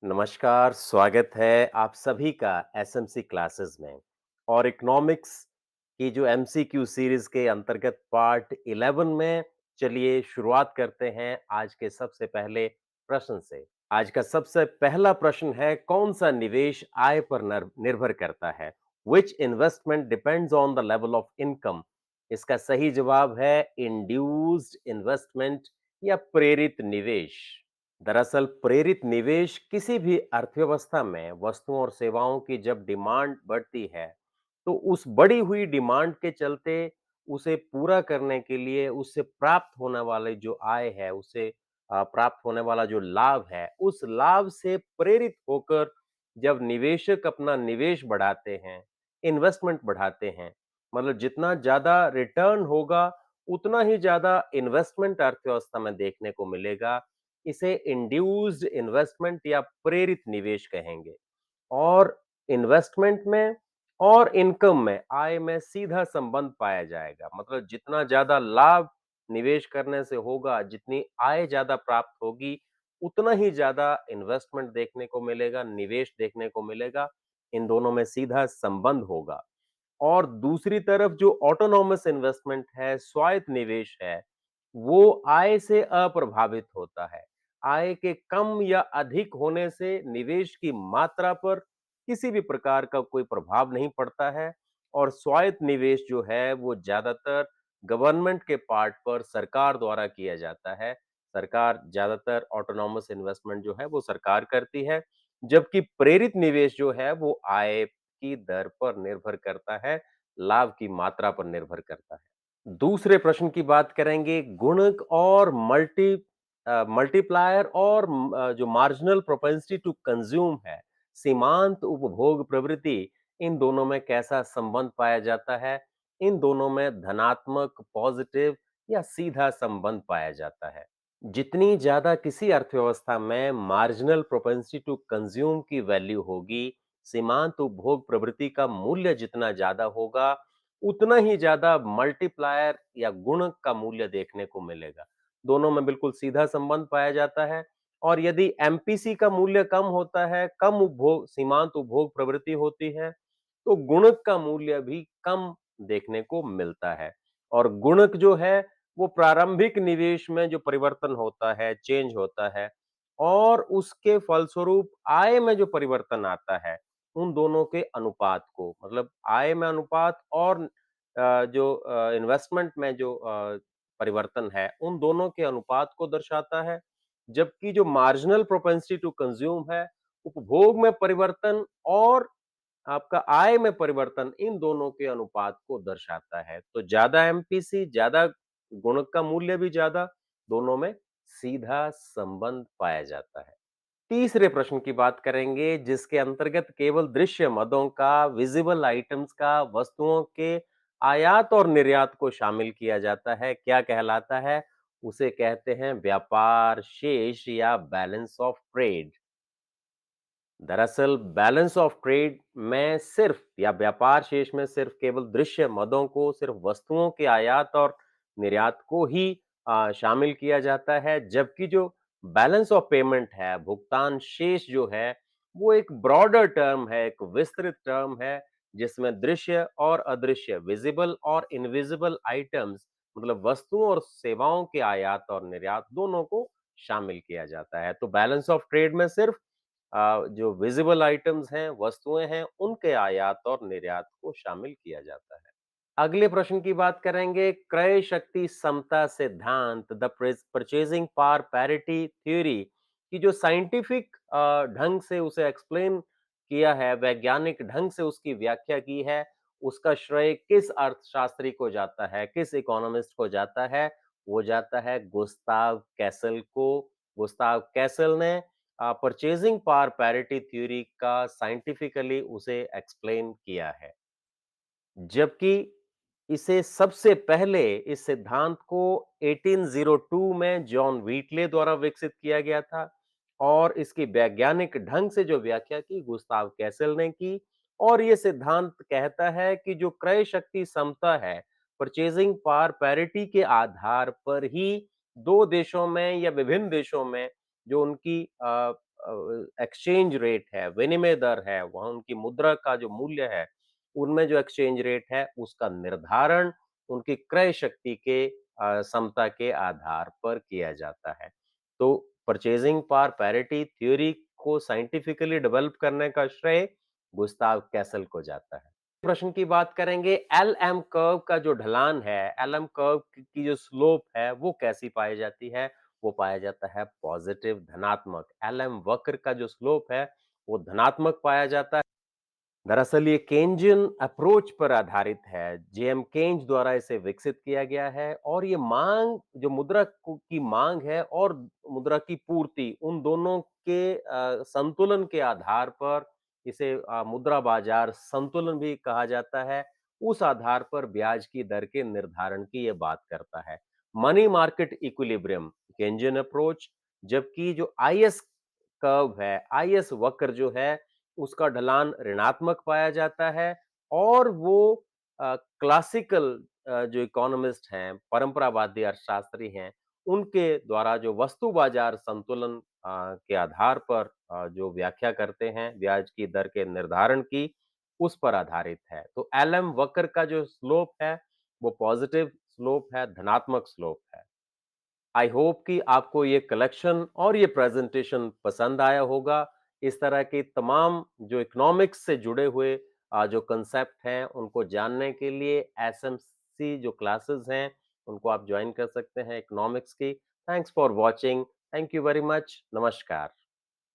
नमस्कार, स्वागत है आप सभी का एसएमसी क्लासेस में और इकोनॉमिक्स की जो एमसीक्यू सीरीज के अंतर्गत पार्ट 11 में चलिए शुरुआत करते हैं आज के सबसे पहले प्रश्न से। आज का सबसे पहला प्रश्न है कौन सा निवेश आय पर निर्भर करता है? Which investment depends on the level of income? इसका सही जवाब है इंड्यूस्ड इन्वेस्टमेंट या प्रेरित निवेश। दरअसल प्रेरित निवेश किसी भी अर्थव्यवस्था में वस्तुओं और सेवाओं की जब डिमांड बढ़ती है तो उस बढ़ी हुई डिमांड के चलते उसे पूरा करने के लिए उससे प्राप्त होने वाले जो आय है उसे प्राप्त होने वाला जो लाभ है उस लाभ से प्रेरित होकर जब निवेशक अपना निवेश बढ़ाते हैं, इन्वेस्टमेंट बढ़ाते हैं, मतलब जितना ज्यादा रिटर्न होगा उतना ही ज्यादा इन्वेस्टमेंट अर्थव्यवस्था में देखने को मिलेगा। इसे इंड्यूस्ड इन्वेस्टमेंट या प्रेरित निवेश कहेंगे। और इन्वेस्टमेंट में और इनकम में आय में सीधा संबंध पाया जाएगा। मतलब जितना ज्यादा लाभ निवेश करने से होगा, जितनी आय ज्यादा प्राप्त होगी, उतना ही ज्यादा इन्वेस्टमेंट देखने को मिलेगा, निवेश देखने को मिलेगा। इन दोनों में सीधा संबंध होगा। और दूसरी तरफ जो ऑटोनॉमस इन्वेस्टमेंट है, स्वायत्त निवेश है, वो आय से अप्रभावित होता है। आय के कम या अधिक होने से निवेश की मात्रा पर किसी भी प्रकार का कोई प्रभाव नहीं पड़ता है। और स्वायत्त निवेश जो है वो ज्यादातर गवर्नमेंट के पार्ट पर सरकार द्वारा किया जाता है। सरकार ज्यादातर ऑटोनॉमस इन्वेस्टमेंट जो है वो सरकार करती है, जबकि प्रेरित निवेश जो है वो आय की दर पर निर्भर करता है, लाभ की मात्रा पर निर्भर करता है। दूसरे प्रश्न की बात करेंगे गुणक और मल्टीप्लायर और जो मार्जिनल प्रोपेंसिटी टू कंज्यूम है, सीमांत उपभोग प्रवृत्ति, इन दोनों में कैसा संबंध पाया जाता है? इन दोनों में धनात्मक, पॉजिटिव या सीधा संबंध पाया जाता है। जितनी ज्यादा किसी अर्थव्यवस्था में मार्जिनल प्रोपेंसिटी टू कंज्यूम की वैल्यू होगी, सीमांत उपभोग प्रवृत्ति का मूल्य जितना ज्यादा होगा, उतना ही ज्यादा मल्टीप्लायर या गुणक का मूल्य देखने को मिलेगा। दोनों में बिल्कुल सीधा संबंध पाया जाता है। और यदि एमपीसी का मूल्य कम होता है, कम उपभोग सीमांत उपभोग प्रवृत्ति होती है, तो गुणक का मूल्य भी कम देखने को मिलता है। और गुणक जो है वो प्रारंभिक निवेश में जो परिवर्तन होता है, चेंज होता है, और उसके फलस्वरूप आय में जो परिवर्तन आता है, उन दोनों के अनुपात को, मतलब आय में अनुपात और जो इन्वेस्टमेंट में जो परिवर्तन है, उन दोनों के अनुपात को दर्शाता है। जबकि जो मार्जिनल प्रोपेंसिटी टू कंज्यूम है, उपभोग में परिवर्तन और आपका आय में परिवर्तन, इन दोनों के अनुपात को दर्शाता है। तो ज्यादा एमपीसी, ज्यादा गुणक का मूल्य भी ज्यादा, दोनों में सीधा संबंध पाया जाता है। तीसरे प्रश्न की बात करेंगे जिसके अंतर्गत केवल दृश्य मदों का, विजिबल आइटम्स का, वस्तुओं के आयात और निर्यात को शामिल किया जाता है। क्या कहलाता है? उसे कहते हैं व्यापार शेष या बैलेंस ऑफ ट्रेड। दरअसल बैलेंस ऑफ ट्रेड में सिर्फ या व्यापार शेष में सिर्फ केवल दृश्य मदों को, सिर्फ वस्तुओं के आयात और निर्यात को ही शामिल किया जाता है। जबकि जो बैलेंस ऑफ पेमेंट है, भुगतान शेष जो है, वो एक ब्रॉडर टर्म है, एक विस्तृत टर्म है, जिसमें दृश्य और अदृश्य, विजिबल और इनविजिबल आइटम्स, मतलब वस्तुओं और सेवाओं के आयात और निर्यात दोनों को शामिल किया जाता है। तो बैलेंस ऑफ ट्रेड में सिर्फ जो विजिबल आइटम्स हैं, वस्तुएं हैं, उनके आयात और निर्यात को शामिल किया जाता है। अगले प्रश्न की बात करेंगे क्रय शक्ति समता सिद्धांत, the purchasing power parity theory की जो साइंटिफिक ढंग से उसे एक्सप्लेन किया है, वैज्ञानिक ढंग से उसकी व्याख्या की है, उसका श्रेय किस अर्थशास्त्री को जाता है, किस इकोनॉमिस्ट को जाता है? वो जाता है गुस्ताव कैसल को। गुस्ताव कैसल ने परचेजिंग पावर पैरिटी थ्योरी का साइंटिफिकली उसे एक्सप्लेन किया है। जबकि इसे सबसे पहले इस सिद्धांत को 1802 में जॉन व्हीटले द्वारा विकसित किया गया था। और इसकी वैज्ञानिक ढंग से जो व्याख्या की गुस्ताव कैसल ने की। और यह सिद्धांत कहता है कि जो क्रय शक्ति समता है, परचेजिंग पावर पैरिटी के आधार पर ही दो देशों में या विभिन्न देशों में जो उनकी एक्सचेंज रेट है, विनिमय दर है, वहाँ उनकी मुद्रा का जो मूल्य है, उनमें जो एक्सचेंज रेट है, उसका निर्धारण उनकी क्रय शक्ति के समता के आधार पर किया जाता है। तो परचेजिंग पावर पैरिटी थ्योरी को साइंटिफिकली डेवलप करने का श्रेय गुस्ताव कैसल को जाता है। प्रश्न की बात करेंगे, एलएम कर्व का जो ढलान है, एलएम कर्व की जो स्लोप है, वो कैसी पाई जाती है? वो पाया जाता है पॉजिटिव धनात्मक। एलएम वक्र का जो स्लोप है, वो धनात्मक पाया जाता है। दरअसल ये केन्जियन अप्रोच पर आधारित है। जेएम केन्ज द्वारा इसे विकसित किया गया है और ये मांग जो की मांग है और मुद्रा की पूर्ति, उन दोनों के संतुलन के आधार पर इसे मुद्रा बाजार संतुलन भी कहा जाता है। उस आधार पर ब्याज की दर के निर्धारण की ये बात करता है। Money market equilibrium Keynesian approach, जबकि जो आईएस कर्व है, आईएस वक्र जो है, उसका ढलान ऋणात्मक पाया जाता है और वो क्लासिकल जो इकोनॉमिस्ट हैं, परंपरावादी अर्थशास्त्री हैं, उनके द्वारा जो वस्तु बाजार संतुलन के आधार पर जो व्याख्या करते हैं ब्याज की दर के निर्धारण की, उस पर आधारित है। तो एलएम वक्र का जो स्लोप है, वो पॉजिटिव स्लोप है, धनात्मक स्लोप है। आई होप कि आपको ये कलेक्शन और ये प्रेजेंटेशन पसंद आया होगा। इस तरह के तमाम जो इकोनॉमिक्स से जुड़े हुए जो कंसेप्ट हैं, उनको जानने के लिए एसएमसी जो क्लासेस हैं, उनको आप जॉइन कर सकते हैं इकोनॉमिक्स की। Thanks for watching. Thank you very much. नमस्कार।